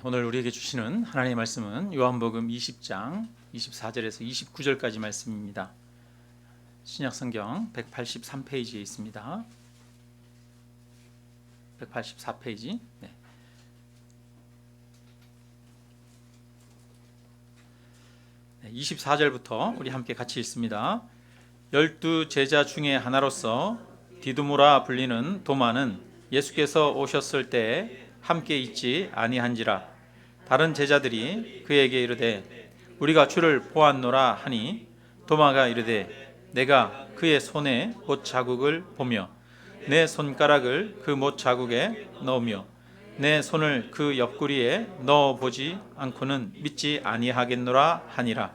오늘 우리에게 주시는 하나님의 말씀은 요한복음 20장 24절에서 29절까지 말씀입니다. 신약성경 183페이지에 있습니다. 184페이지. 24절부터 우리 함께 같이 읽습니다. 12 제자 중에 하나로서 디두모라 불리는 도마는 예수께서 오셨을 때에 함께 있지 아니한지라. 다른 제자들이 그에게 이르되 우리가 주를 보았노라 하니 도마가 이르되 내가 그의 손에 못 자국을 보며 내 손가락을 그 못 자국에 넣으며 내 손을 그 옆구리에 넣어보지 않고는 믿지 아니하겠노라 하니라.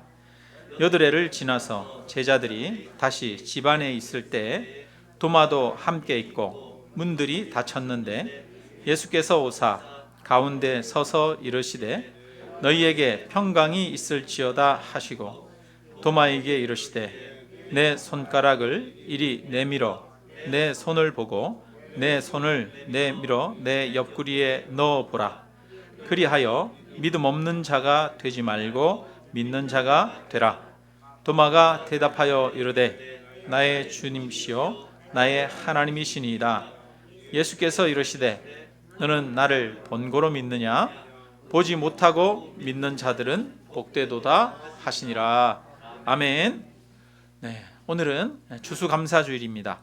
여드레를 지나서 제자들이 다시 집안에 있을 때 도마도 함께 있고 문들이 닫혔는데 예수께서 오사 가운데 서서 이르시되 너희에게 평강이 있을지어다 하시고 도마에게 이르시되 내 손가락을 이리 내밀어 내 손을 보고 내 손을 내밀어 내 옆구리에 넣어보라. 그리하여 믿음 없는 자가 되지 말고 믿는 자가 되라. 도마가 대답하여 이르되 나의 주님시요 나의 하나님이시니이다. 예수께서 이르시되 너는 나를 본고로 믿느냐? 보지 못하고 믿는 자들은 복되도다 하시니라. 아멘. 오늘은 추수감사주일입니다.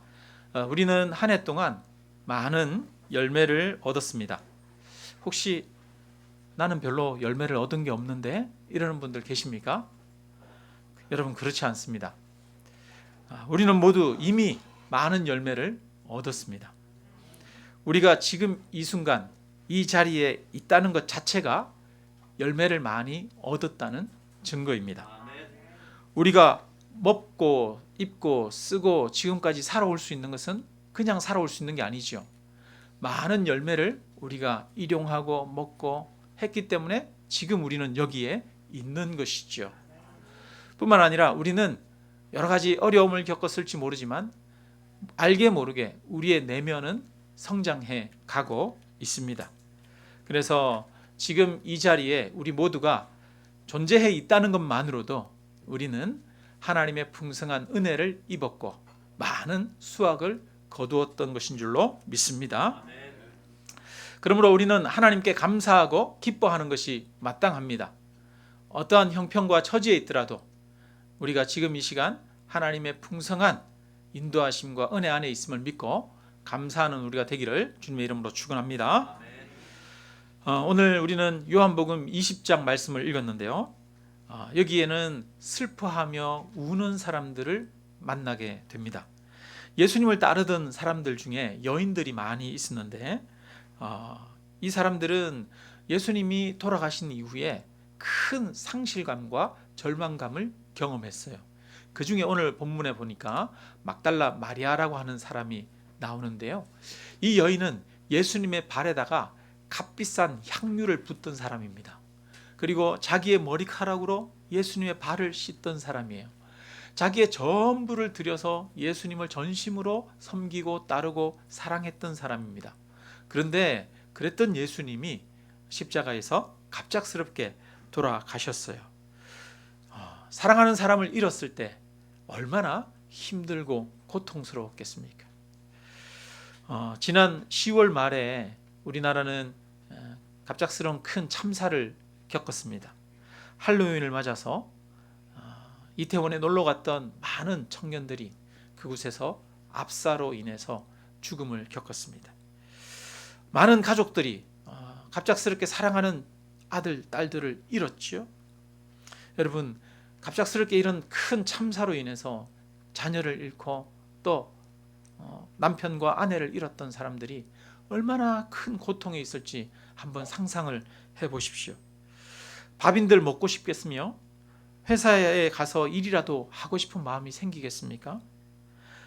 우리는 한 해 동안 많은 열매를 얻었습니다. 혹시 나는 별로 열매를 얻은 게 없는데 이러는 분들 계십니까? 여러분, 그렇지 않습니다. 우리는 모두 이미 많은 열매를 얻었습니다. 우리가 지금 이 순간 이 자리에 있다는 것 자체가 열매를 많이 얻었다는 증거입니다. 우리가 먹고 입고 쓰고 지금까지 살아올 수 있는 것은 그냥 살아올 수 있는 게 아니죠. 많은 열매를 우리가 일용하고 먹고 했기 때문에 지금 우리는 여기에 있는 것이죠. 뿐만 아니라 우리는 여러 가지 어려움을 겪었을지 모르지만 알게 모르게 우리의 내면은 성장해 가고 있습니다. 그래서 지금 이 자리에 우리 모두가 존재해 있다는 것만으로도 우리는 하나님의 풍성한 은혜를 입었고 많은 수확을 거두었던 것인 줄로 믿습니다. 그러므로 우리는 하나님께 감사하고 기뻐하는 것이 마땅합니다. 어떠한 형편과 처지에 있더라도 우리가 지금 이 시간 하나님의 풍성한 인도하심과 은혜 안에 있음을 믿고 감사하는 우리가 되기를 주님의 이름으로 축원합니다. 오늘 우리는 요한복음 20장 말씀을 읽었는데요. 여기에는 슬퍼하며 우는 사람들을 만나게 됩니다. 예수님을 따르던 사람들 중에 여인들이 많이 있었는데 이 사람들은 예수님이 돌아가신 이후에 큰 상실감과 절망감을 경험했어요. 그 중에 오늘 본문에 보니까 막달라 마리아라고 하는 사람이 나오는데요. 이 여인은 예수님의 발에다가 값비싼 향유를 붓던 사람입니다. 그리고 자기의 머리카락으로 예수님의 발을 씻던 사람이에요. 자기의 전부를 들여서 예수님을 전심으로 섬기고 따르고 사랑했던 사람입니다. 그런데 그랬던 예수님이 십자가에서 갑작스럽게 돌아가셨어요. 사랑하는 사람을 잃었을 때 얼마나 힘들고 고통스러웠겠습니까? 지난 10월 말에 우리나라는 갑작스러운 큰 참사를 겪었습니다. 할로윈을 맞아서 이태원에 놀러 갔던 많은 청년들이 그곳에서 압사로 인해서 죽음을 겪었습니다. 많은 가족들이 갑작스럽게 사랑하는 아들, 딸들을 잃었죠. 여러분, 갑작스럽게 이런 큰 참사로 인해서 자녀를 잃고 또 남편과 아내를 잃었던 사람들이 얼마나 큰 고통에 있을지 한번 상상을 해보십시오. 밥인들 먹고 싶겠으며 회사에 가서 일이라도 하고 싶은 마음이 생기겠습니까?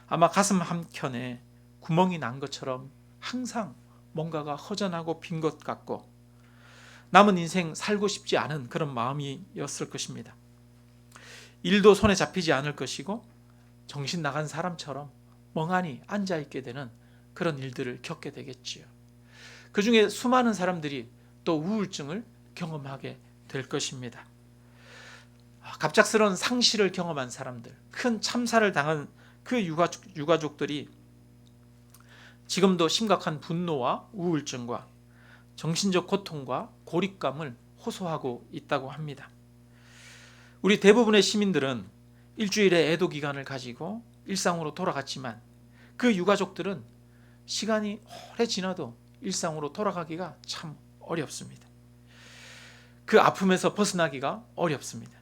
아마 가슴 한켠에 구멍이 난 것처럼 항상 뭔가가 허전하고 빈 것 같고 남은 인생 살고 싶지 않은 그런 마음이었을 것입니다. 일도 손에 잡히지 않을 것이고 정신 나간 사람처럼 멍하니 앉아있게 되는 그런 일들을 겪게 되겠지요. 그 중에 수많은 사람들이 또 우울증을 경험하게 될 것입니다. 갑작스러운 상실을 경험한 사람들, 큰 참사를 당한 그 유가족들이 지금도 심각한 분노와 우울증과 정신적 고통과 고립감을 호소하고 있다고 합니다. 우리 대부분의 시민들은 일주일의 애도 기간을 가지고 일상으로 돌아갔지만 그 유가족들은 시간이 오래 지나도 일상으로 돌아가기가 참 어렵습니다. 그 아픔에서 벗어나기가 어렵습니다.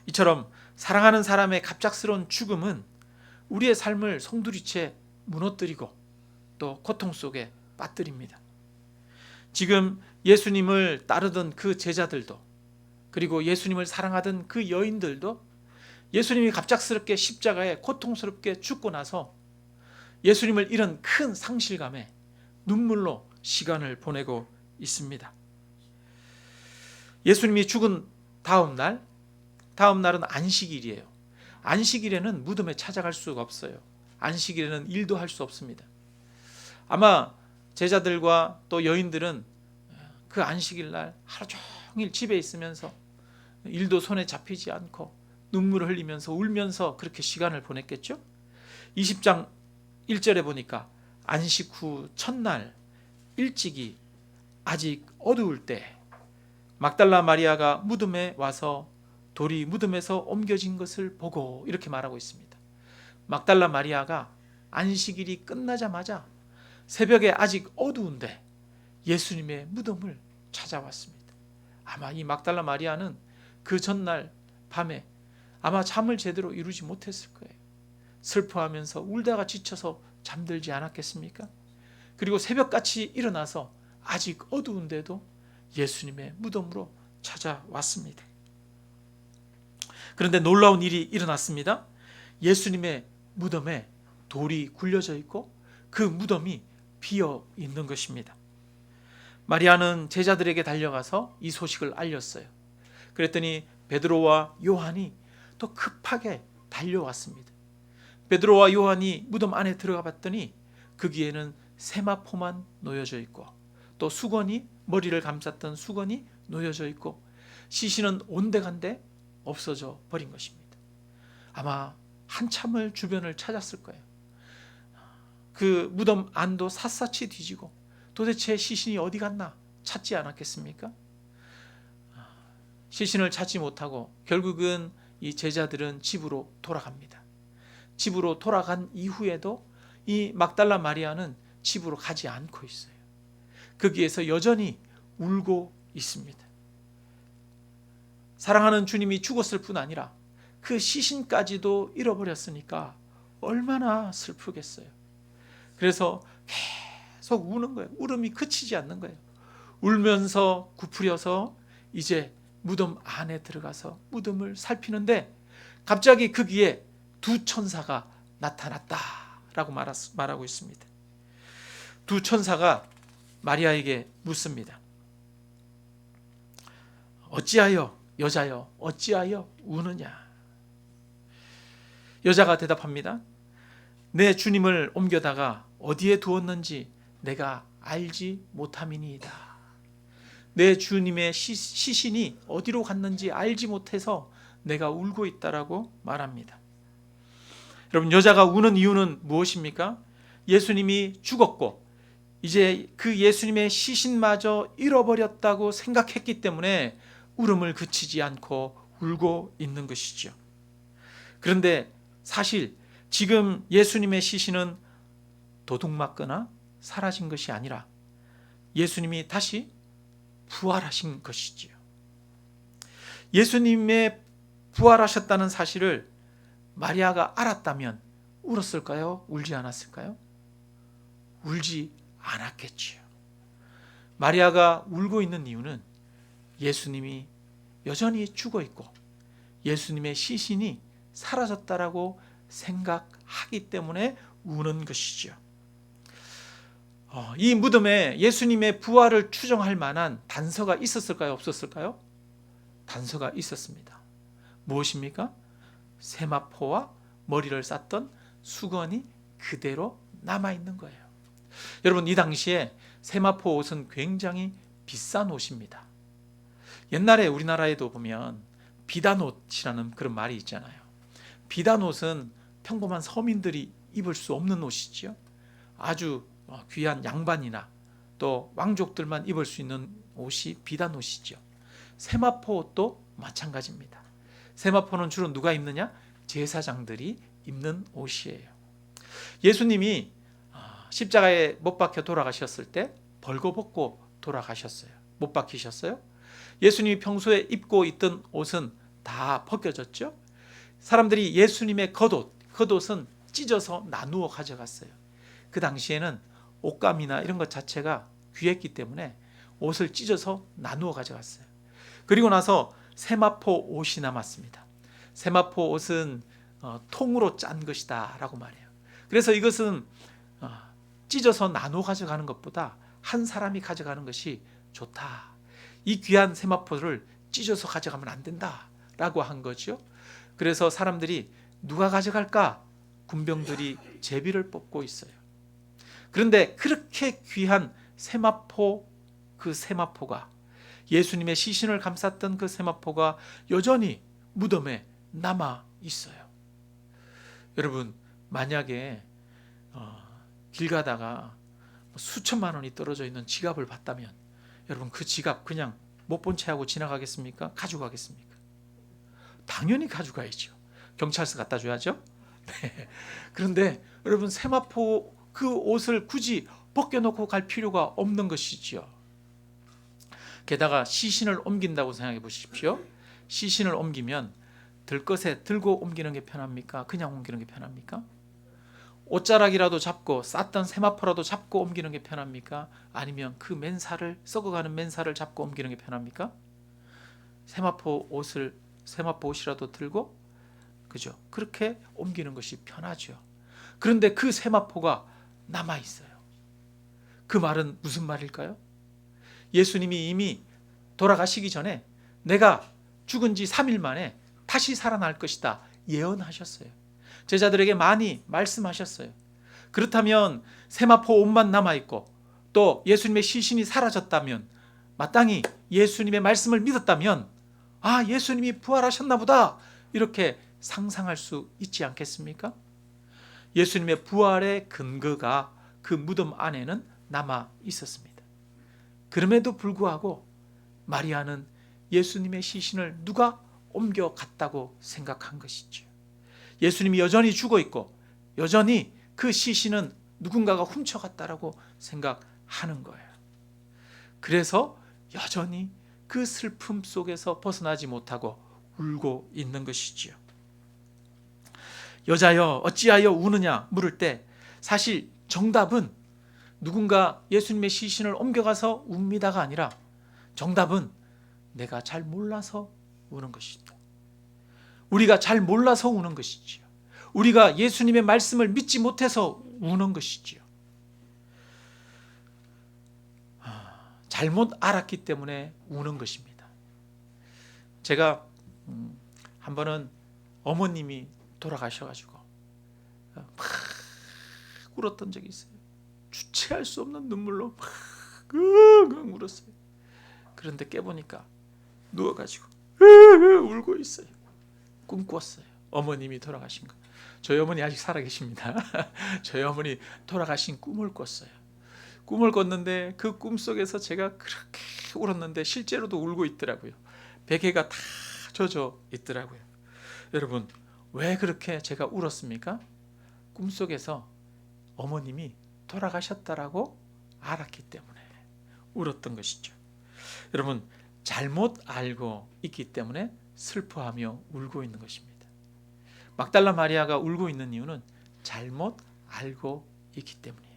이처럼 사랑하는 사람의 갑작스러운 죽음은 우리의 삶을 송두리째 무너뜨리고 또 고통 속에 빠뜨립니다. 지금 예수님을 따르던 그 제자들도, 그리고 예수님을 사랑하던 그 여인들도 예수님이 갑작스럽게 십자가에 고통스럽게 죽고 나서 예수님을 잃은 큰 상실감에 눈물로 시간을 보내고 있습니다. 예수님이 죽은 다음 날은 안식일이에요. 안식일에는 무덤에 찾아갈 수가 없어요. 안식일에는 일도 할 수 없습니다. 아마 제자들과 또 여인들은 그 안식일 날 하루 종일 집에 있으면서 일도 손에 잡히지 않고 눈물을 흘리면서 울면서 그렇게 시간을 보냈겠죠. 20장 1절에 보니까 안식 후 첫날 일찍이 아직 어두울 때 막달라 마리아가 무덤에 와서 돌이 무덤에서 옮겨진 것을 보고, 이렇게 말하고 있습니다. 막달라 마리아가 안식일이 끝나자마자 새벽에 아직 어두운데 예수님의 무덤을 찾아왔습니다. 아마 이 막달라 마리아는 그 전날 밤에 아마 잠을 제대로 이루지 못했을 거예요. 슬퍼하면서 울다가 지쳐서 잠들지 않았겠습니까? 그리고 새벽같이 일어나서 아직 어두운데도 예수님의 무덤으로 찾아왔습니다. 그런데 놀라운 일이 일어났습니다. 예수님의 무덤에 돌이 굴려져 있고 그 무덤이 비어 있는 것입니다. 마리아는 제자들에게 달려가서 이 소식을 알렸어요. 그랬더니 베드로와 요한이 또 급하게 달려왔습니다. 베드로와 요한이 무덤 안에 들어가 봤더니 거기에는 세마포만 놓여져 있고 또 수건이, 머리를 감쌌던 수건이 놓여져 있고 시신은 온데간데 없어져 버린 것입니다. 아마 한참을 주변을 찾았을 거예요. 그 무덤 안도 샅샅이 뒤지고 도대체 시신이 어디 갔나 찾지 않았겠습니까? 시신을 찾지 못하고 결국은 이 제자들은 집으로 돌아갑니다. 집으로 돌아간 이후에도 이 막달라 마리아는 집으로 가지 않고 있어요. 거기에서 여전히 울고 있습니다. 사랑하는 주님이 죽었을 뿐 아니라 그 시신까지도 잃어버렸으니까 얼마나 슬프겠어요. 그래서 계속 우는 거예요. 울음이 그치지 않는 거예요. 울면서 구부려서 이제 무덤 안에 들어가서 무덤을 살피는데 갑자기 거기에 두 천사가 나타났다라고 말하고 있습니다. 두 천사가 마리아에게 묻습니다. 어찌하여 여자여 어찌하여 우느냐? 여자가 대답합니다. 내 주님을 옮겨다가 어디에 두었는지 내가 알지 못함이니이다. 내 주님의 시신이 어디로 갔는지 알지 못해서 내가 울고 있다라고 말합니다. 여러분, 여자가 우는 이유는 무엇입니까? 예수님이 죽었고 이제 그 예수님의 시신마저 잃어버렸다고 생각했기 때문에 울음을 그치지 않고 울고 있는 것이죠. 그런데 사실 지금 예수님의 시신은 도둑맞거나 사라진 것이 아니라 예수님이 다시 부활하신 것이지요. 예수님의 부활하셨다는 사실을 마리아가 알았다면 울었을까요? 울지 않았을까요? 울지 않았겠지요. 마리아가 울고 있는 이유는 예수님이 여전히 죽어 있고 예수님의 시신이 사라졌다라고 생각하기 때문에 우는 것이죠. 이 무덤에 예수님의 부활을 추정할 만한 단서가 있었을까요? 없었을까요? 단서가 있었습니다. 무엇입니까? 세마포와 머리를 쌌던 수건이 그대로 남아있는 거예요. 여러분, 이 당시에 세마포 옷은 굉장히 비싼 옷입니다. 옛날에 우리나라에도 보면 비단옷이라는 그런 말이 있잖아요. 비단옷은 평범한 서민들이 입을 수 없는 옷이지요. 아주 귀한 양반이나 또 왕족들만 입을 수 있는 옷이 비단옷이죠. 세마포 옷도 마찬가지입니다. 세마포는 주로 누가 입느냐? 제사장들이 입는 옷이에요. 예수님이 십자가에 못 박혀 돌아가셨을 때 벌거벗고 돌아가셨어요. 못 박히셨어요? 예수님이 평소에 입고 있던 옷은 다 벗겨졌죠. 사람들이 예수님의 겉옷은 찢어서 나누어 가져갔어요. 그 당시에는 옷감이나 이런 것 자체가 귀했기 때문에 옷을 찢어서 나누어 가져갔어요. 그리고 나서 세마포 옷이 남았습니다. 세마포 옷은 통으로 짠 것이다 라고 말해요. 그래서 이것은 찢어서 나누어 가져가는 것보다 한 사람이 가져가는 것이 좋다. 이 귀한 세마포를 찢어서 가져가면 안 된다 라고 한 거죠. 그래서 사람들이 누가 가져갈까? 군병들이 제비를 뽑고 있어요. 그런데 그렇게 귀한 세마포, 그 세마포가, 예수님의 시신을 감쌌던 그 세마포가 여전히 무덤에 남아 있어요. 여러분, 만약에 길 가다가 수천만 원이 떨어져 있는 지갑을 봤다면 여러분, 그 지갑 그냥 못 본 채 하고 지나가겠습니까? 가져가겠습니까? 당연히 가져가야죠. 경찰서 갖다 줘야죠. 네. 그런데 여러분, 세마포 그 옷을 굳이 벗겨놓고 갈 필요가 없는 것이지요. 게다가 시신을 옮긴다고 생각해 보십시오. 시신을 옮기면 들것에 들고 옮기는 게 편합니까? 그냥 옮기는 게 편합니까? 옷자락이라도 잡고 쌌던 세마포라도 잡고 옮기는 게 편합니까? 아니면 그 맨살을, 썩어가는 맨살을 잡고 옮기는 게 편합니까? 세마포 옷이라도 들고, 그죠? 그렇게 옮기는 것이 편하죠. 그런데 그 세마포가 남아 있어요. 그 말은 무슨 말일까요? 예수님이 이미 돌아가시기 전에 내가 죽은 지 3일 만에 다시 살아날 것이다 예언하셨어요. 제자들에게 많이 말씀하셨어요. 그렇다면 세마포 옷만 남아있고 또 예수님의 시신이 사라졌다면, 마땅히 예수님의 말씀을 믿었다면, 아, 예수님이 부활하셨나 보다 이렇게 상상할 수 있지 않겠습니까? 예수님의 부활의 근거가 그 무덤 안에는 남아 있었습니다. 그럼에도 불구하고 마리아는 예수님의 시신을 누가 옮겨갔다고 생각한 것이죠. 예수님이 여전히 죽어 있고 여전히 그 시신은 누군가가 훔쳐갔다라고 생각하는 거예요. 그래서 여전히 그 슬픔 속에서 벗어나지 못하고 울고 있는 것이지요. 여자여 어찌하여 우느냐 물을 때 사실 정답은 누군가 예수님의 시신을 옮겨가서 웁니다가 아니라 정답은 내가 잘 몰라서 우는 것이다. 우리가 잘 몰라서 우는 것이지요. 우리가 예수님의 말씀을 믿지 못해서 우는 것이지요. 잘못 알았기 때문에 우는 것입니다. 제가 한 번은 어머님이 돌아가셔가지고 막 울었던 적이 있어요. 주체할 수 없는 눈물로 막 울었어요. 그런데 깨보니까 누워가지고 울고 있어요. 꿈 꿨어요. 어머님이 돌아가신 거. 저희 어머니 아직 살아계십니다. 저희 어머니 돌아가신 꿈을 꿨어요. 꿈을 꿨는데 그 꿈속에서 제가 그렇게 울었는데 실제로도 울고 있더라고요. 베개가 다 젖어 있더라고요. 여러분, 왜 그렇게 제가 울었습니까? 꿈속에서 어머님이 돌아가셨다라고 알았기 때문에 울었던 것이죠. 여러분, 잘못 알고 있기 때문에 슬퍼하며 울고 있는 것입니다. 막달라 마리아가 울고 있는 이유는 잘못 알고 있기 때문이에요.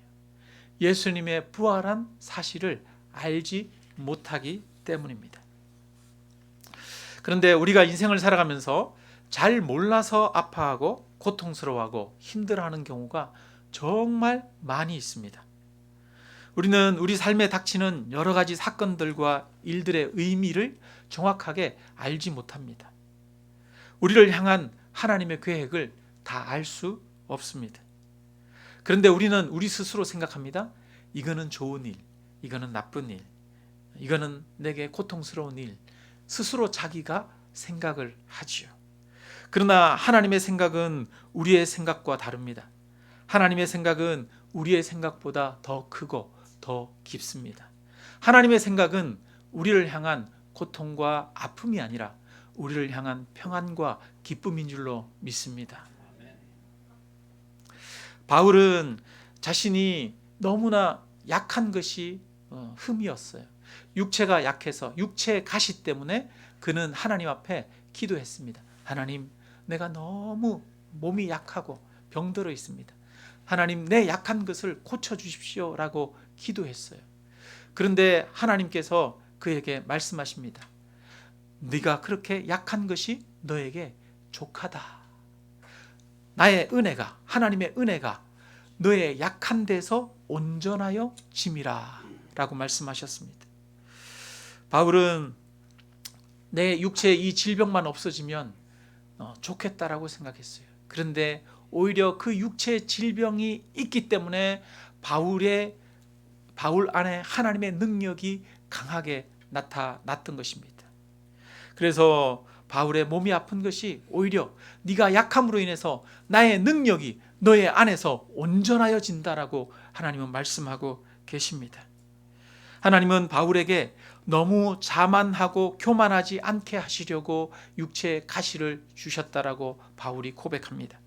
예수님의 부활한 사실을 알지 못하기 때문입니다. 그런데 우리가 인생을 살아가면서 잘 몰라서 아파하고 고통스러워하고 힘들어하는 경우가 정말 많이 있습니다. 우리는 우리 삶에 닥치는 여러 가지 사건들과 일들의 의미를 정확하게 알지 못합니다. 우리를 향한 하나님의 계획을 다 알 수 없습니다. 그런데 우리는 우리 스스로 생각합니다. 이거는 좋은 일, 이거는 나쁜 일, 이거는 내게 고통스러운 일, 스스로 자기가 생각을 하지요. 그러나 하나님의 생각은 우리의 생각과 다릅니다. 하나님의 생각은 우리의 생각보다 더 크고 더 깊습니다. 하나님의 생각은 우리를 향한 고통과 아픔이 아니라 우리를 향한 평안과 기쁨인 줄로 믿습니다. 바울은 자신이 너무나 약한 것이 흠이었어요. 육체가 약해서 육체의 가시 때문에 그는 하나님 앞에 기도했습니다. 하나님, 내가 너무 몸이 약하고 병들어 있습니다. 하나님, 내 약한 것을 고쳐주십시오 라고 기도했어요. 그런데 하나님께서 그에게 말씀하십니다. 네가 그렇게 약한 것이 너에게 족하다. 나의 은혜가, 하나님의 은혜가 너의 약한 데서 온전하여 짐이라 라고 말씀하셨습니다. 바울은 내 육체의 이 질병만 없어지면 좋겠다라고 생각했어요. 그런데 오히려 그 육체의 질병이 있기 때문에 바울 안에 하나님의 능력이 강하게 나타났던 것입니다. 그래서 바울의 몸이 아픈 것이 오히려 네가 약함으로 인해서 나의 능력이 너의 안에서 온전하여진다라고 하나님은 말씀하고 계십니다. 하나님은 바울에게 너무 자만하고 교만하지 않게 하시려고 육체의 가시를 주셨다라고 바울이 고백합니다.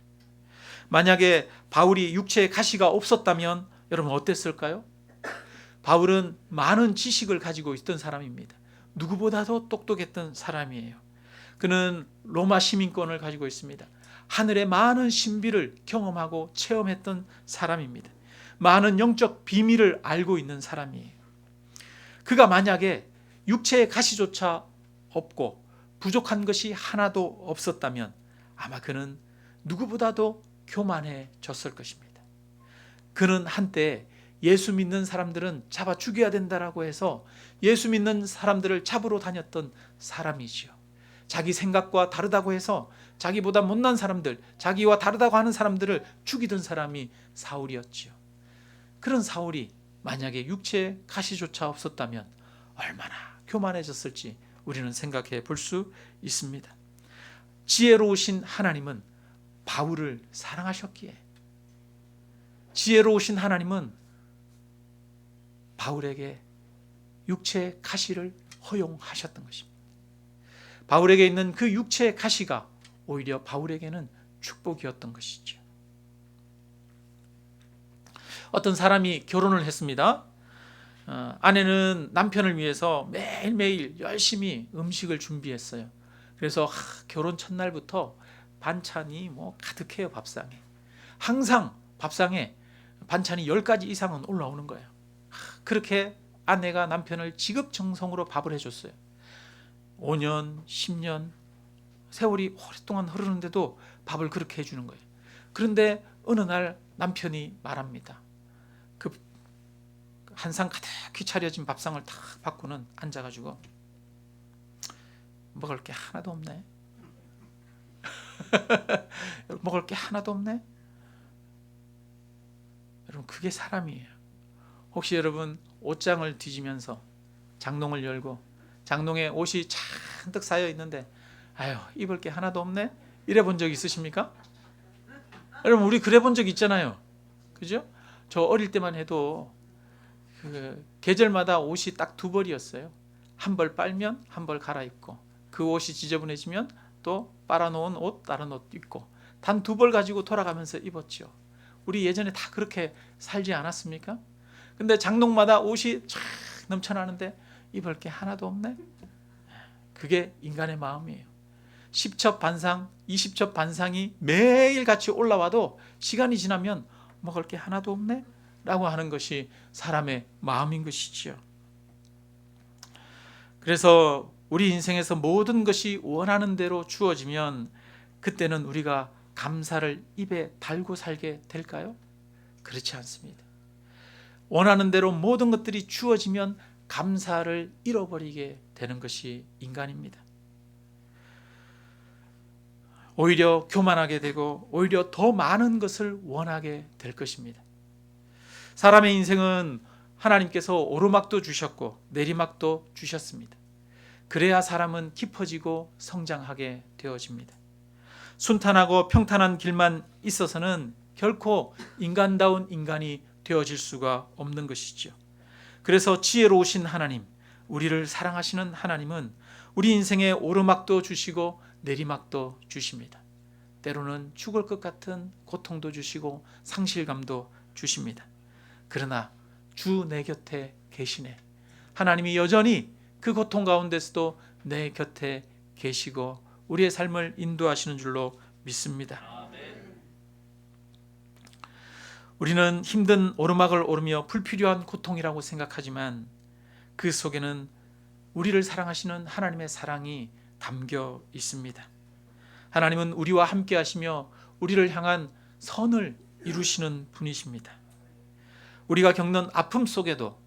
만약에 바울이 육체의 가시가 없었다면 여러분 어땠을까요? 바울은 많은 지식을 가지고 있던 사람입니다. 누구보다도 똑똑했던 사람이에요. 그는 로마 시민권을 가지고 있습니다. 하늘의 많은 신비를 경험하고 체험했던 사람입니다. 많은 영적 비밀을 알고 있는 사람이에요. 그가 만약에 육체의 가시조차 없고 부족한 것이 하나도 없었다면 아마 그는 누구보다도 교만해졌을 것입니다. 그는 한때 예수 믿는 사람들은 잡아 죽여야 된다라고 해서 예수 믿는 사람들을 잡으러 다녔던 사람이지요. 자기 생각과 다르다고 해서 자기보다 못난 사람들, 자기와 다르다고 하는 사람들을 죽이던 사람이 사울이었지요. 그런 사울이 만약에 육체의 가시조차 없었다면 얼마나 교만해졌을지 우리는 생각해 볼 수 있습니다. 지혜로우신 하나님은 바울을 사랑하셨기에, 지혜로우신 하나님은 바울에게 육체의 가시를 허용하셨던 것입니다. 바울에게 있는 그 육체의 가시가 오히려 바울에게는 축복이었던 것이죠. 어떤 사람이 결혼을 했습니다. 아내는 남편을 위해서 매일매일 열심히 음식을 준비했어요. 그래서 결혼 첫날부터 반찬이 가득해요. 밥상에 항상 밥상에 반찬이 10가지 이상은 올라오는 거예요. 그렇게 아내가 남편을 지극정성으로 밥을 해줬어요. 5년, 10년 세월이 오랫동안 흐르는데도 밥을 그렇게 해주는 거예요. 그런데 어느 날 남편이 말합니다. 그 한 상 가득히 차려진 밥상을 탁 받고는 앉아가지고 먹을 게 하나도 없네. 먹을 게 하나도 없네. 여러분, 그게 사람이에요. 혹시 여러분 옷장을 뒤지면서 장롱을 열고 장롱에 옷이 잔뜩 쌓여 있는데 아유, 입을 게 하나도 없네? 이래 본 적 있으십니까? 여러분, 우리 그래 본 적 있잖아요. 그죠? 저 어릴 때만 해도 그 계절마다 옷이 딱 2벌이었어요. 한 벌 빨면 한 벌 갈아입고, 그 옷이 지저분해지면 또 빨아놓은 옷, 다른 옷 입고, 단 2벌 가지고 돌아가면서 입었죠. 우리 예전에 다 그렇게 살지 않았습니까? 근데 장롱마다 옷이 쫙 넘쳐나는데 입을 게 하나도 없네? 그게 인간의 마음이에요. 10첩 반상, 20첩 반상이 매일 같이 올라와도 시간이 지나면 먹을 게 하나도 없네? 라고 하는 것이 사람의 마음인 것이지요. 그래서 우리 인생에서 모든 것이 원하는 대로 주어지면 그때는 우리가 감사를 입에 달고 살게 될까요? 그렇지 않습니다. 원하는 대로 모든 것들이 주어지면 감사를 잃어버리게 되는 것이 인간입니다. 오히려 교만하게 되고 오히려 더 많은 것을 원하게 될 것입니다. 사람의 인생은 하나님께서 오르막도 주셨고 내리막도 주셨습니다. 그래야 사람은 깊어지고 성장하게 되어집니다. 순탄하고 평탄한 길만 있어서는 결코 인간다운 인간이 되어질 수가 없는 것이죠. 그래서 지혜로우신 하나님, 우리를 사랑하시는 하나님은 우리 인생에 오르막도 주시고 내리막도 주십니다. 때로는 죽을 것 같은 고통도 주시고 상실감도 주십니다. 그러나 주 내 곁에 계시네. 하나님이 여전히 그 고통 가운데서도 내 곁에 계시고 우리의 삶을 인도하시는 줄로 믿습니다. 우리는 힘든 오르막을 오르며 불필요한 고통이라고 생각하지만 그 속에는 우리를 사랑하시는 하나님의 사랑이 담겨 있습니다. 하나님은 우리와 함께 하시며 우리를 향한 선을 이루시는 분이십니다. 우리가 겪는 아픔 속에도,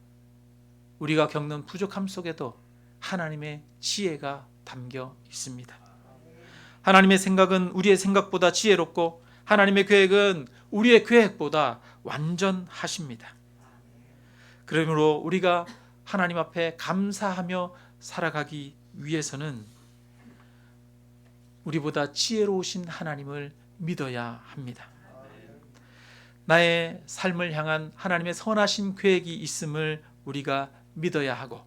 우리가 겪는 부족함 속에도 하나님의 지혜가 담겨 있습니다. 하나님의 생각은 우리의 생각보다 지혜롭고 하나님의 계획은 우리의 계획보다 완전하십니다. 그러므로 우리가 하나님 앞에 감사하며 살아가기 위해서는 우리보다 지혜로우신 하나님을 믿어야 합니다. 나의 삶을 향한 하나님의 선하신 계획이 있음을 우리가 믿어야 하고,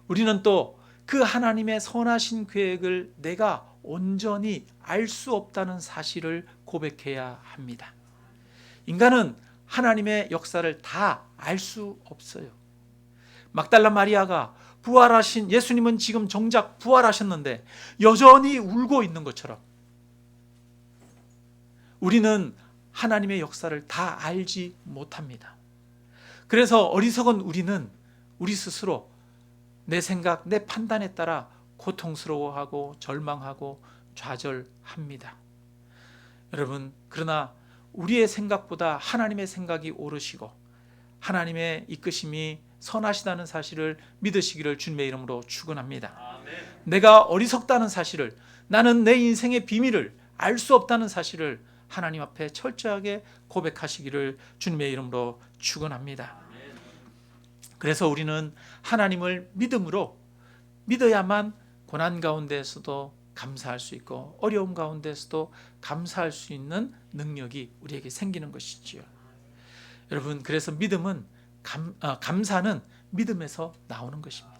우리는 또 그 하나님의 선하신 계획을 내가 온전히 알 수 없다는 사실을 고백해야 합니다. 인간은 하나님의 역사를 다 알 수 없어요. 막달라 마리아가 부활하신 예수님은 지금 정작 부활하셨는데 여전히 울고 있는 것처럼 우리는 하나님의 역사를 다 알지 못합니다. 그래서 어리석은 우리는 우리 스스로 내 생각, 내 판단에 따라 고통스러워하고 절망하고 좌절합니다. 여러분, 그러나 우리의 생각보다 하나님의 생각이 오르시고 하나님의 이끄심이 선하시다는 사실을 믿으시기를 주님의 이름으로 축원합니다. 아멘. 내가 어리석다는 사실을, 나는 내 인생의 비밀을 알 수 없다는 사실을 하나님 앞에 철저하게 고백하시기를 주님의 이름으로 축원합니다. 그래서 우리는 하나님을 믿음으로 믿어야만 고난 가운데에서도 감사할 수 있고 어려움 가운데서도 감사할 수 있는 능력이 우리에게 생기는 것이지요. 여러분, 그래서 믿음은 감사는 믿음에서 나오는 것입니다.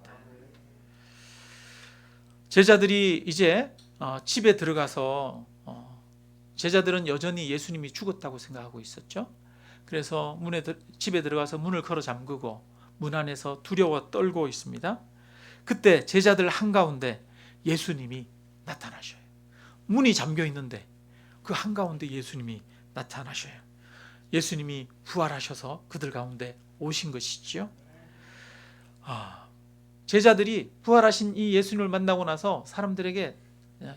제자들이 이제 집에 들어가서 제자들은 여전히 예수님이 죽었다고 생각하고 있었죠. 그래서 집에 들어가서 문을 걸어 잠그고 문 안에서 두려워 떨고 있습니다. 그때 제자들 한가운데 예수님이 나타나셔요. 문이 잠겨 있는데 그 한가운데 예수님이 나타나셔요. 예수님이 부활하셔서 그들 가운데 오신 것이지요. 제자들이 부활하신 이 예수님을 만나고 나서 사람들에게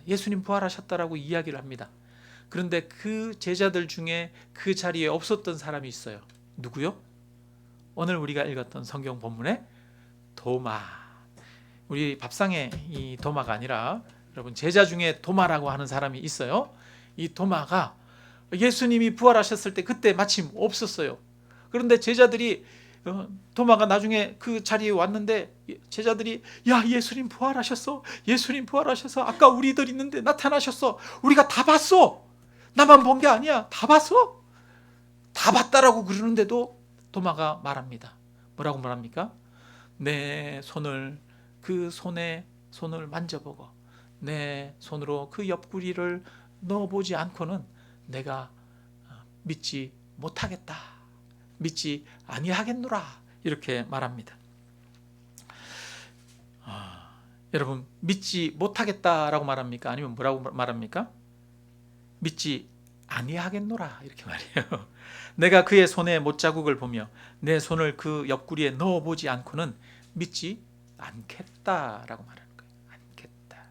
예수님 부활하셨다라고 이야기를 합니다. 그런데 그 제자들 중에 그 자리에 없었던 사람이 있어요. 누구요? 오늘 우리가 읽었던 성경 본문에 도마. 우리 밥상에 이 도마가 아니라 여러분 제자 중에 도마라고 하는 사람이 있어요. 이 도마가 예수님이 부활하셨을 때 그때 마침 없었어요. 그런데 제자들이 도마가 나중에 그 자리에 왔는데 제자들이 야, 예수님 부활하셨어. 예수님 부활하셔서 아까 우리들 있는데 나타나셨어. 우리가 다 봤어. 나만 본 게 아니야. 다 봤어. 다 봤다라고 그러는데도 도마가 말합니다. 뭐라고 말합니까? 내 손을 그 손에 손을 만져보고 내 손으로 그 옆구리를 넣어보지 않고는 내가 믿지 못하겠다. 믿지 아니하겠노라. 이렇게 말합니다. 여러분, 믿지 못하겠다라고 말합니까? 아니면 뭐라고 말합니까? 믿지 아니하겠노라. 이렇게 말해요. 내가 그의 손에 못자국을 보며 내 손을 그 옆구리에 넣어보지 않고는 믿지 않겠다라고 말하는 거예요. 않겠다.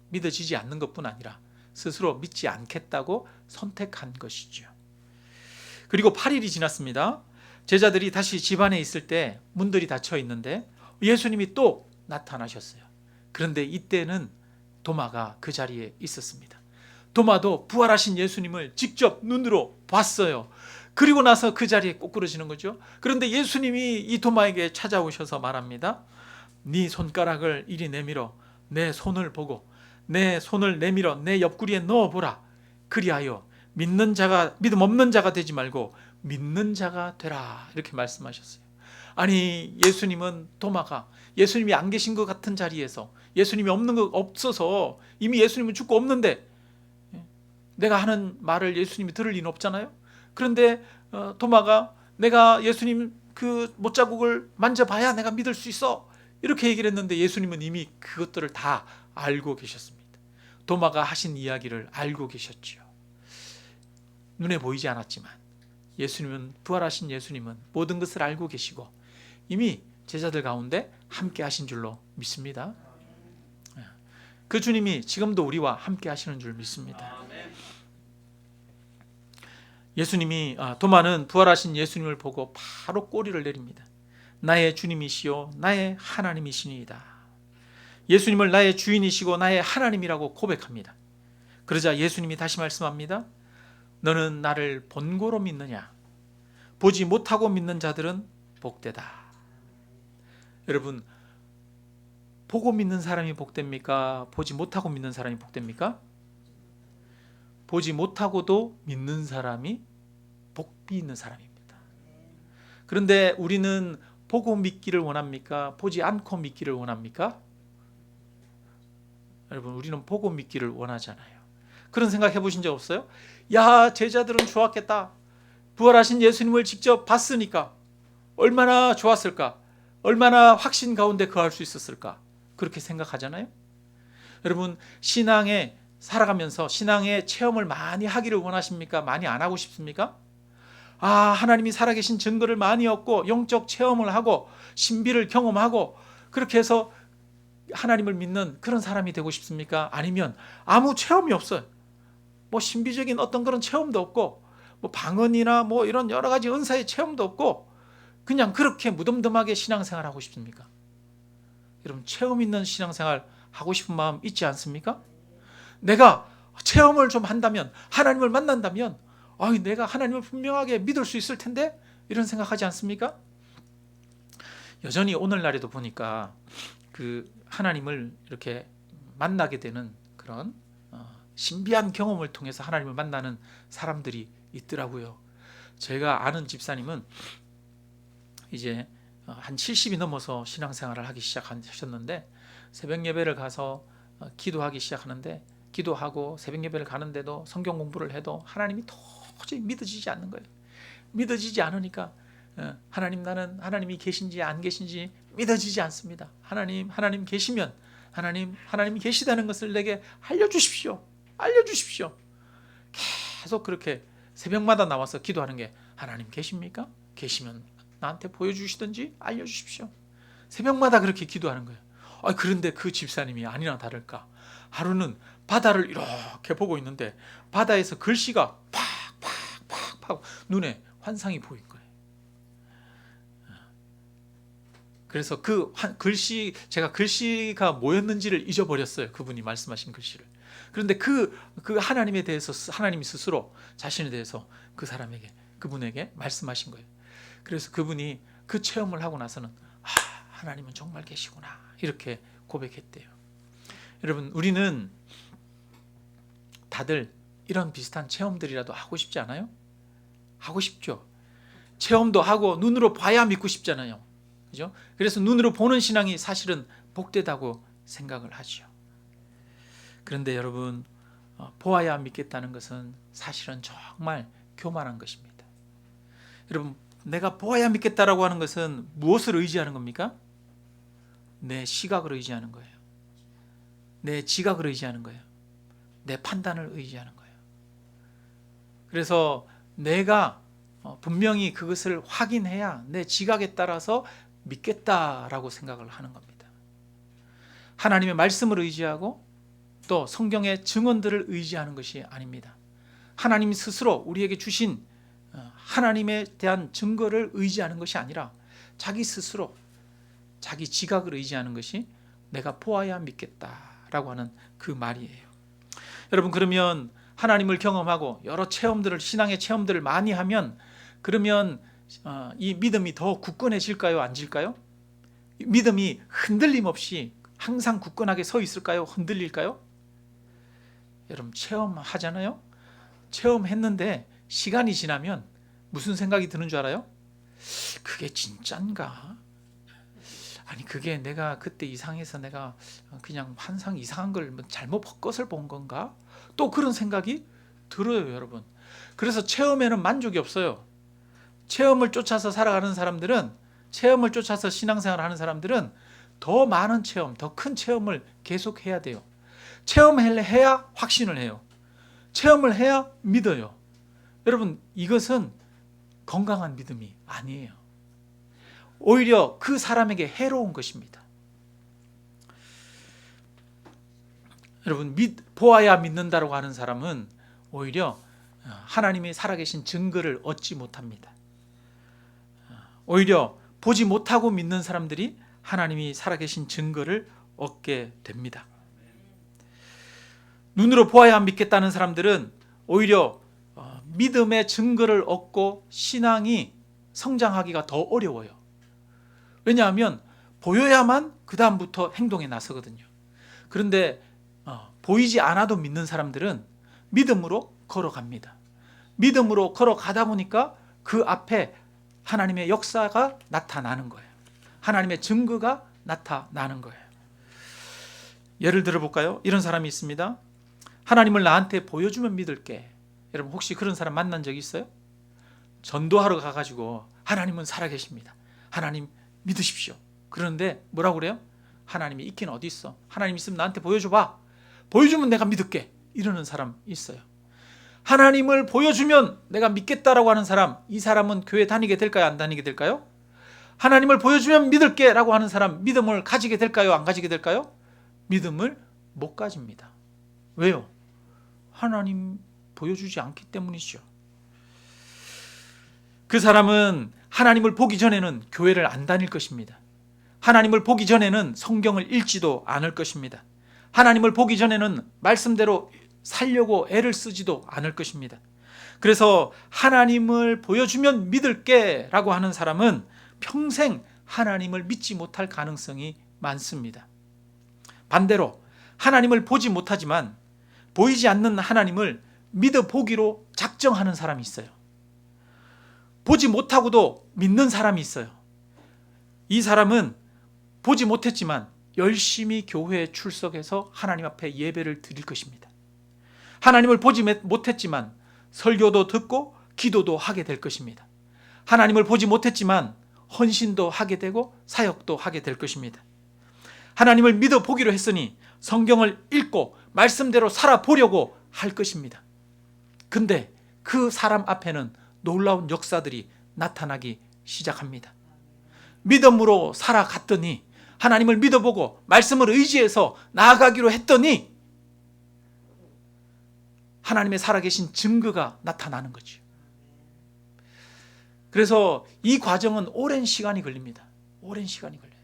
믿어지지 않는 것뿐 아니라 스스로 믿지 않겠다고 선택한 것이죠. 그리고 8일이 지났습니다. 제자들이 다시 집안에 있을 때 문들이 닫혀 있는데 예수님이 또 나타나셨어요. 그런데 이때는 도마가 그 자리에 있었습니다. 도마도 부활하신 예수님을 직접 눈으로 봤어요. 그리고 나서 그 자리에 꼬꾸러지는 거죠. 그런데 예수님이 이 도마에게 찾아오셔서 말합니다. 네 손가락을 이리 내밀어 내 손을 보고 내 손을 내밀어 내 옆구리에 넣어보라. 그리하여 믿음 없는 자가 되지 말고 믿는 자가 되라. 이렇게 말씀하셨어요. 아니, 예수님은 도마가 예수님이 안 계신 것 같은 자리에서, 예수님이 없어서 이미 예수님은 죽고 없는데 내가 하는 말을 예수님이 들을 리는 없잖아요. 그런데 도마가 내가 예수님 그 못자국을 만져봐야 내가 믿을 수 있어, 이렇게 얘기를 했는데 예수님은 이미 그것들을 다 알고 계셨습니다. 도마가 하신 이야기를 알고 계셨지요. 눈에 보이지 않았지만 예수님은, 부활하신 예수님은 모든 것을 알고 계시고 이미 제자들 가운데 함께 하신 줄로 믿습니다. 그 주님이 지금도 우리와 함께 하시는 줄 믿습니다. 도마는 부활하신 예수님을 보고 바로 꼬리를 내립니다. 나의 주님이시요 나의 하나님이시니이다. 예수님을 나의 주인이시고 나의 하나님이라고 고백합니다. 그러자 예수님이 다시 말씀합니다. 너는 나를 본고로 믿느냐? 보지 못하고 믿는 자들은 복되다. 여러분, 보고 믿는 사람이 복됩니까? 보지 못하고 믿는 사람이 복됩니까? 보지 못하고도 믿는 사람이 복이 있는 사람입니다. 그런데 우리는 보고 믿기를 원합니까? 보지 않고 믿기를 원합니까? 여러분, 우리는 보고 믿기를 원하잖아요. 그런 생각 해보신 적 없어요? 야, 제자들은 좋았겠다. 부활하신 예수님을 직접 봤으니까 얼마나 좋았을까? 얼마나 확신 가운데 거할 수 있었을까? 그렇게 생각하잖아요. 여러분, 신앙에 살아가면서 신앙의 체험을 많이 하기를 원하십니까? 많이 안 하고 싶습니까? 하나님이 살아계신 증거를 많이 얻고 영적 체험을 하고 신비를 경험하고 그렇게 해서 하나님을 믿는 그런 사람이 되고 싶습니까? 아니면 아무 체험이 없어요. 신비적인 어떤 그런 체험도 없고 방언이나 이런 여러 가지 은사의 체험도 없고 그냥 그렇게 무덤덤하게 신앙생활 하고 싶습니까? 여러분, 체험 있는 신앙생활 하고 싶은 마음 있지 않습니까? 내가 체험을 좀 한다면, 하나님을 만난다면 내가 하나님을 분명하게 믿을 수 있을 텐데, 이런 생각하지 않습니까? 여전히 오늘날에도 보니까 그 하나님을 이렇게 만나게 되는 그런 신비한 경험을 통해서 하나님을 만나는 사람들이 있더라고요. 제가 아는 집사님은 이제 한 70이 넘어서 신앙생활을 하기 시작하셨는데, 새벽 예배를 가서 기도하기 시작하는데, 기도하고 새벽 예배를 가는데도 성경 공부를 해도 하나님이 도저히 믿어지지 않는 거예요. 믿어지지 않으니까 나는 하나님이 계신지 안 계신지 믿어지지 않습니다. 하나님 계시면 하나님이 계시다는 것을 내게 알려주십시오. 계속 그렇게 새벽마다 나와서 기도하는 게, 하나님 계십니까? 계시면 나한테 보여주시든지 알려주십시오. 새벽마다 그렇게 기도하는 거예요. 그런데 그 집사님이 아니나 다를까, 하루는 바다를 이렇게 보고 있는데 바다에서 글씨가 팍팍팍팍 눈에 환상이 보인 거예요. 그래서 그 글씨, 제가 글씨가 뭐였는지를 잊어버렸어요. 그분이 말씀하신 글씨를. 그런데 그 하나님에 대해서, 하나님이 스스로 자신에 대해서 그분에게 말씀하신 거예요. 그래서 그분이 그 체험을 하고 나서는 하나님은 정말 계시구나, 이렇게 고백했대요. 여러분, 우리는 다들 이런 비슷한 체험들이라도 하고 싶지 않아요? 하고 싶죠. 체험도 하고 눈으로 봐야 믿고 싶잖아요. 그죠? 그래서 눈으로 보는 신앙이 사실은 복되다고 생각을 하죠. 그런데 여러분, 보아야 믿겠다는 것은 사실은 정말 교만한 것입니다. 여러분, 내가 보아야 믿겠다라고 하는 것은 무엇을 의지하는 겁니까? 내 시각을 의지하는 거예요. 내 지각을 의지하는 거예요. 내 판단을 의지하는 거예요. 그래서 내가 분명히 그것을 확인해야 내 지각에 따라서 믿겠다라고 생각을 하는 겁니다. 하나님의 말씀을 의지하고 또 성경의 증언들을 의지하는 것이 아닙니다. 하나님 스스로 우리에게 주신 하나님에 대한 증거를 의지하는 것이 아니라 자기 스스로 자기 지각을 의지하는 것이 내가 보아야 믿겠다라고 하는 그 말이에요. 여러분, 그러면 하나님을 경험하고 여러 체험들을, 신앙의 체험들을 많이 하면 그러면 이 믿음이 더 굳건해질까요? 안 질까요? 믿음이 흔들림 없이 항상 굳건하게 서 있을까요? 흔들릴까요? 여러분 체험하잖아요. 체험했는데 시간이 지나면 무슨 생각이 드는 줄 알아요? 그게 진짠가? 아니 그게 내가 그때 이상해서 내가 그냥 환상 이상한 걸 잘못 것을 본 건가? 또 그런 생각이 들어요, 여러분. 그래서 체험에는 만족이 없어요. 체험을 쫓아서 살아가는 사람들은, 체험을 쫓아서 신앙생활을 하는 사람들은 더 많은 체험, 더 큰 체험을 계속 해야 돼요. 체험을 해야 확신을 해요. 체험을 해야 믿어요. 여러분 이것은 건강한 믿음이 아니에요. 오히려 그 사람에게 해로운 것입니다. 여러분 보아야 믿는다라고 하는 사람은 오히려 하나님이 살아계신 증거를 얻지 못합니다. 오히려 보지 못하고 믿는 사람들이 하나님이 살아계신 증거를 얻게 됩니다. 눈으로 보아야 믿겠다는 사람들은 오히려 믿음의 증거를 얻고 신앙이 성장하기가 더 어려워요. 왜냐하면 보여야만 그 다음부터 행동에 나서거든요. 그런데 보이지 않아도 믿는 사람들은 믿음으로 걸어갑니다. 믿음으로 걸어가다 보니까 그 앞에 하나님의 역사가 나타나는 거예요. 하나님의 증거가 나타나는 거예요. 예를 들어볼까요? 이런 사람이 있습니다. 하나님을 나한테 보여주면 믿을게. 여러분 혹시 그런 사람 만난 적 있어요? 전도하러 가가지고 하나님은 살아계십니다. 하나님 믿으십시오. 그런데 뭐라고 그래요? 하나님이 있긴 어디 있어? 하나님 있으면 나한테 보여줘봐. 보여주면 내가 믿을게. 이러는 사람 있어요. 하나님을 보여주면 내가 믿겠다라고 하는 사람, 이 사람은 교회 다니게 될까요? 안 다니게 될까요? 하나님을 보여주면 믿을게 라고 하는 사람, 믿음을 가지게 될까요? 안 가지게 될까요? 믿음을 못 가집니다. 왜요? 하나님 보여주지 않기 때문이죠. 그 사람은 하나님을 보기 전에는 교회를 안 다닐 것입니다. 하나님을 보기 전에는 성경을 읽지도 않을 것입니다. 하나님을 보기 전에는 말씀대로 살려고 애를 쓰지도 않을 것입니다. 그래서 하나님을 보여주면 믿을게 라고 하는 사람은 평생 하나님을 믿지 못할 가능성이 많습니다. 반대로 하나님을 보지 못하지만 보이지 않는 하나님을 믿어보기로 작정하는 사람이 있어요. 보지 못하고도 믿는 사람이 있어요. 이 사람은 보지 못했지만 열심히 교회에 출석해서 하나님 앞에 예배를 드릴 것입니다. 하나님을 보지 못했지만 설교도 듣고 기도도 하게 될 것입니다. 하나님을 보지 못했지만 헌신도 하게 되고 사역도 하게 될 것입니다. 하나님을 믿어보기로 했으니 성경을 읽고 말씀대로 살아보려고 할 것입니다. 근데 그 사람 앞에는 놀라운 역사들이 나타나기 시작합니다. 믿음으로 살아갔더니, 하나님을 믿어보고 말씀을 의지해서 나아가기로 했더니 하나님의 살아계신 증거가 나타나는 거죠. 그래서 이 과정은 오랜 시간이 걸립니다. 오랜 시간이 걸려요.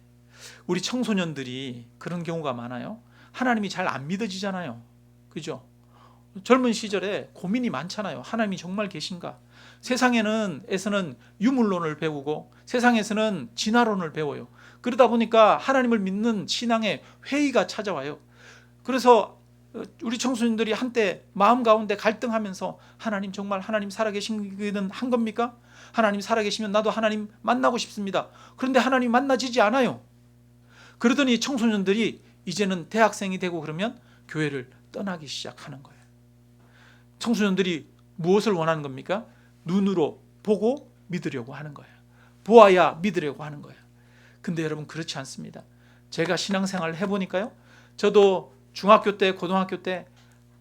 우리 청소년들이 그런 경우가 많아요. 하나님이 잘 안 믿어지잖아요. 그죠? 젊은 시절에 고민이 많잖아요. 하나님이 정말 계신가? 세상에서는 유물론을 배우고 세상에서는 진화론을 배워요. 그러다 보니까 하나님을 믿는 신앙의 회의가 찾아와요. 그래서 우리 청소년들이 한때 마음 가운데 갈등하면서 하나님 정말 하나님 살아계시기는 한 겁니까? 하나님 살아계시면 나도 하나님 만나고 싶습니다. 그런데 하나님 만나지지 않아요. 그러더니 청소년들이 이제는 대학생이 되고 그러면 교회를 떠나기 시작하는 거예요. 청소년들이 무엇을 원하는 겁니까? 눈으로 보고 믿으려고 하는 거예요. 보아야 믿으려고 하는 거예요. 근데 여러분 그렇지 않습니다. 제가 신앙생활을 해보니까요, 저도 중학교 때 고등학교 때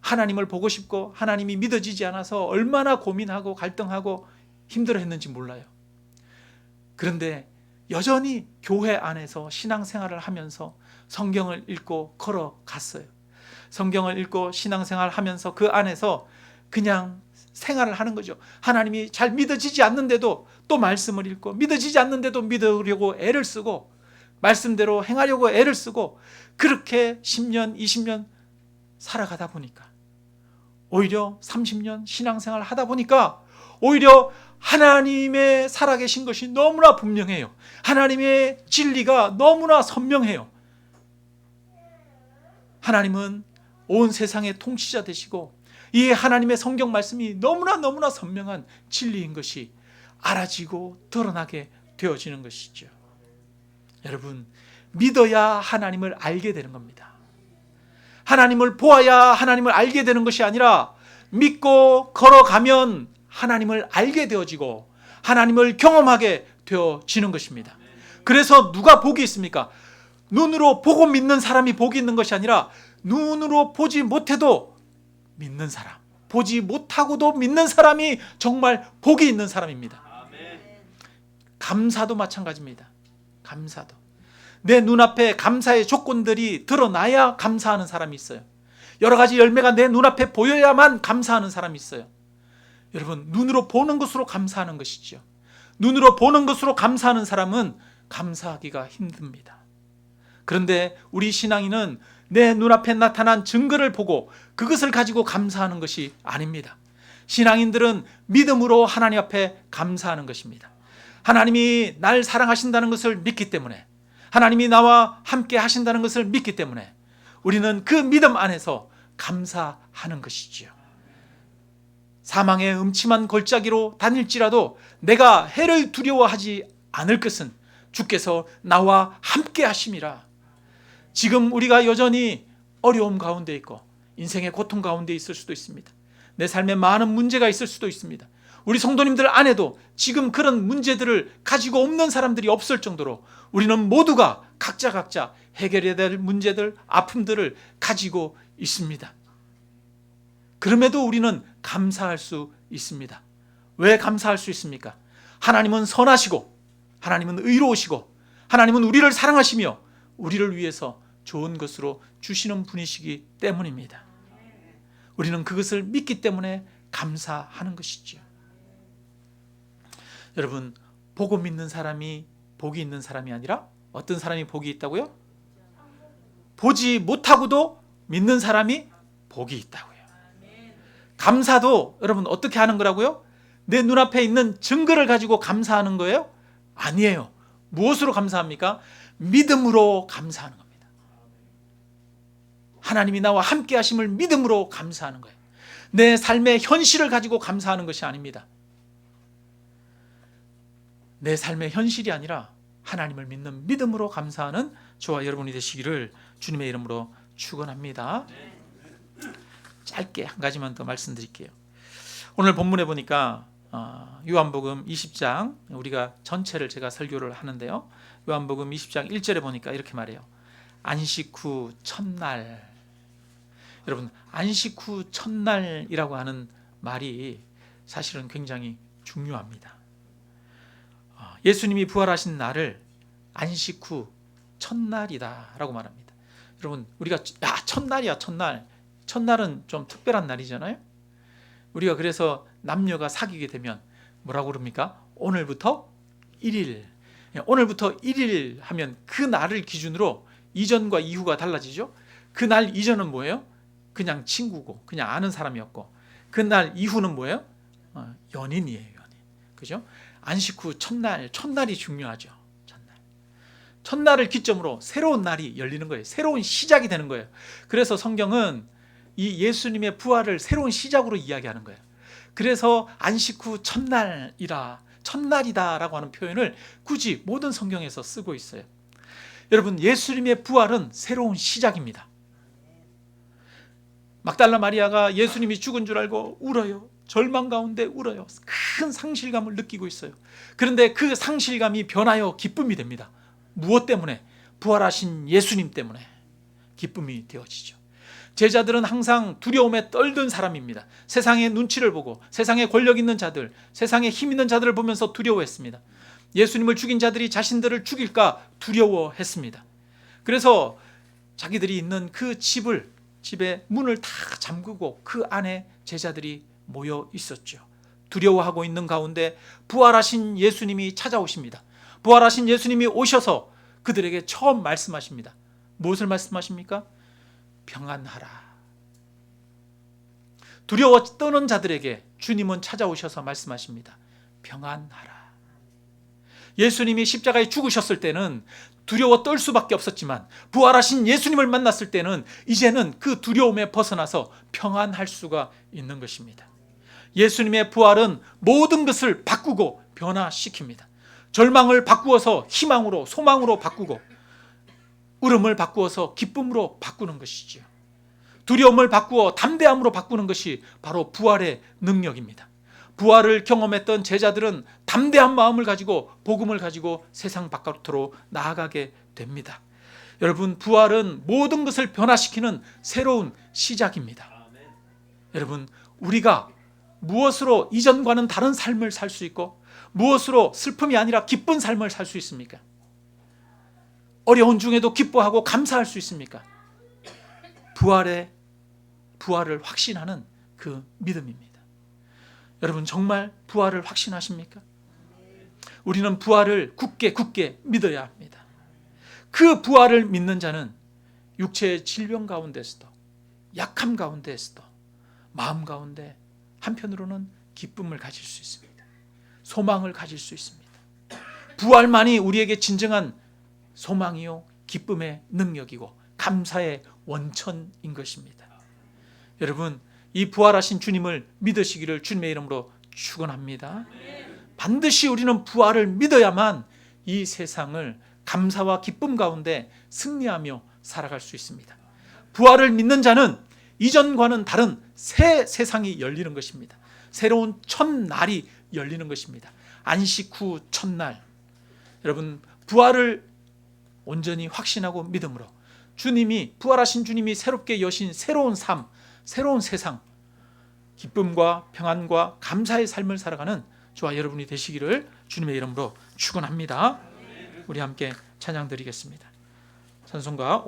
하나님을 보고 싶고 하나님이 믿어지지 않아서 얼마나 고민하고 갈등하고 힘들어했는지 몰라요. 그런데 여전히 교회 안에서 신앙생활을 하면서 성경을 읽고 걸어갔어요. 성경을 읽고 신앙생활을 하면서 그 안에서 그냥 생활을 하는 거죠. 하나님이 잘 믿어지지 않는데도 또 말씀을 읽고, 믿어지지 않는데도 믿으려고 애를 쓰고, 말씀대로 행하려고 애를 쓰고, 그렇게 10년, 20년 살아가다 보니까, 오히려 30년 신앙생활을 하다 보니까 오히려 하나님의 살아계신 것이 너무나 분명해요. 하나님의 진리가 너무나 선명해요. 하나님은 온 세상의 통치자 되시고 이 하나님의 성경 말씀이 너무나 선명한 진리인 것이 알아지고 드러나게 되어지는 것이죠. 여러분, 믿어야 하나님을 알게 되는 겁니다. 하나님을 보아야 하나님을 알게 되는 것이 아니라 믿고 걸어가면 하나님을 알게 되어지고 하나님을 경험하게 되어지는 것입니다. 그래서 누가 복이 있습니까? 눈으로 보고 믿는 사람이 복이 있는 것이 아니라 눈으로 보지 못해도 믿는 사람, 보지 못하고도 믿는 사람이 정말 복이 있는 사람입니다. 감사도 마찬가지입니다. 감사도 내 눈앞에 감사의 조건들이 드러나야 감사하는 사람이 있어요. 여러 가지 열매가 내 눈앞에 보여야만 감사하는 사람이 있어요. 여러분, 눈으로 보는 것으로 감사하는 것이죠. 눈으로 보는 것으로 감사하는 사람은 감사하기가 힘듭니다. 그런데 우리 신앙인은 내 눈앞에 나타난 증거를 보고 그것을 가지고 감사하는 것이 아닙니다. 신앙인들은 믿음으로 하나님 앞에 감사하는 것입니다. 하나님이 날 사랑하신다는 것을 믿기 때문에, 하나님이 나와 함께 하신다는 것을 믿기 때문에 우리는 그 믿음 안에서 감사하는 것이지요. 사망의 음침한 골짜기로 다닐지라도 내가 해를 두려워하지 않을 것은 주께서 나와 함께 하심이라. 지금 우리가 여전히 어려움 가운데 있고 인생의 고통 가운데 있을 수도 있습니다. 내 삶에 많은 문제가 있을 수도 있습니다. 우리 성도님들 안에도 지금 그런 문제들을 가지고 없는 사람들이 없을 정도로 우리는 모두가 각자 해결해야 될 문제들, 아픔들을 가지고 있습니다. 그럼에도 우리는 감사할 수 있습니다. 왜 감사할 수 있습니까? 하나님은 선하시고 하나님은 의로우시고 하나님은 우리를 사랑하시며 우리를 위해서 좋은 것으로 주시는 분이시기 때문입니다. 우리는 그것을 믿기 때문에 감사하는 것이죠. 여러분, 보고 믿는 사람이 복이 있는 사람이 아니라 어떤 사람이 복이 있다고요? 보지 못하고도 믿는 사람이 복이 있다고요. 감사도 여러분 어떻게 하는 거라고요? 내 눈앞에 있는 증거를 가지고 감사하는 거예요? 아니에요. 무엇으로 감사합니까? 믿음으로 감사하는 겁니다. 하나님이 나와 함께 하심을 믿음으로 감사하는 거예요. 내 삶의 현실을 가지고 감사하는 것이 아닙니다. 내 삶의 현실이 아니라 하나님을 믿는 믿음으로 감사하는 저와 여러분이 되시기를 주님의 이름으로 축원합니다. 짧게 한 가지만 더 말씀드릴게요. 오늘 본문에 보니까 요한복음 20장, 우리가 전체를 제가 설교를 하는데요, 요한복음 20장 1절에 보니까 이렇게 말해요. 안식 후 첫날. 여러분, 안식 후 첫날이라고 하는 말이 사실은 굉장히 중요합니다. 예수님이 부활하신 날을 안식 후 첫날이다 라고 말합니다. 여러분, 우리가 첫날이야, 첫날. 첫날은 좀 특별한 날이잖아요. 우리가 그래서 남녀가 사귀게 되면 뭐라고 그럽니까? 오늘부터 1일. 오늘부터 1일 하면 그 날을 기준으로 이전과 이후가 달라지죠. 그 날 이전은 뭐예요? 그냥 친구고 그냥 아는 사람이었고, 그 날 이후는 뭐예요? 연인이에요, 연인. 그죠? 안식 후 첫날이 중요하죠. 첫날을 기점으로 새로운 날이 열리는 거예요. 새로운 시작이 되는 거예요. 그래서 성경은 이 예수님의 부활을 새로운 시작으로 이야기하는 거예요. 그래서 안식 후 첫날이다 라고 하는 표현을 굳이 모든 성경에서 쓰고 있어요. 여러분, 예수님의 부활은 새로운 시작입니다. 막달라 마리아가 예수님이 죽은 줄 알고 울어요. 절망 가운데 울어요. 큰 상실감을 느끼고 있어요. 그런데 그 상실감이 변하여 기쁨이 됩니다. 무엇 때문에? 부활하신 예수님 때문에 기쁨이 되어지죠. 제자들은 항상 두려움에 떨던 사람입니다. 세상의 눈치를 보고 세상에 권력 있는 자들, 세상에 힘 있는 자들을 보면서 두려워했습니다. 예수님을 죽인 자들이 자신들을 죽일까 두려워했습니다. 그래서 자기들이 있는 그 집의 문을 다 잠그고 그 안에 제자들이 모여 있었죠. 두려워하고 있는 가운데 부활하신 예수님이 찾아오십니다. 부활하신 예수님이 오셔서 그들에게 처음 말씀하십니다. 무엇을 말씀하십니까? 평안하라. 두려워 떠는 자들에게 주님은 찾아오셔서 말씀하십니다. 평안하라. 예수님이 십자가에 죽으셨을 때는 두려워 떨 수밖에 없었지만 부활하신 예수님을 만났을 때는 이제는 그 두려움에 벗어나서 평안할 수가 있는 것입니다. 예수님의 부활은 모든 것을 바꾸고 변화시킵니다. 절망을 바꾸어서 희망으로, 소망으로 바꾸고, 울음을 바꾸어서 기쁨으로 바꾸는 것이지요. 두려움을 바꾸어 담대함으로 바꾸는 것이 바로 부활의 능력입니다. 부활을 경험했던 제자들은 담대한 마음을 가지고 복음을 가지고 세상 바깥으로 나아가게 됩니다. 여러분, 부활은 모든 것을 변화시키는 새로운 시작입니다. 여러분, 우리가 무엇으로 이전과는 다른 삶을 살 수 있고 무엇으로 슬픔이 아니라 기쁜 삶을 살 수 있습니까? 어려운 중에도 기뻐하고 감사할 수 있습니까? 부활을 확신하는 그 믿음입니다. 여러분, 정말 부활을 확신하십니까? 우리는 부활을 굳게 믿어야 합니다. 그 부활을 믿는 자는 육체의 질병 가운데서도, 약함 가운데서도, 마음 가운데 한편으로는 기쁨을 가질 수 있습니다. 소망을 가질 수 있습니다. 부활만이 우리에게 진정한 소망이요, 기쁨의 능력이고 감사의 원천인 것입니다. 여러분, 이 부활하신 주님을 믿으시기를 주님의 이름으로 축원합니다. 반드시 우리는 부활을 믿어야만 이 세상을 감사와 기쁨 가운데 승리하며 살아갈 수 있습니다. 부활을 믿는 자는 이전과는 다른 새 세상이 열리는 것입니다. 새로운 첫날이 열리는 것입니다. 안식 후 첫날. 여러분, 부활을 온전히 확신하고 믿음으로 주님이, 부활하신 주님이 새롭게 여신 새로운 삶, 새로운 세상, 기쁨과 평안과 감사의 삶을 살아가는 저와 여러분이 되시기를 주님의 이름으로 축원합니다. 우리 함께 찬양 드리겠습니다. 찬송가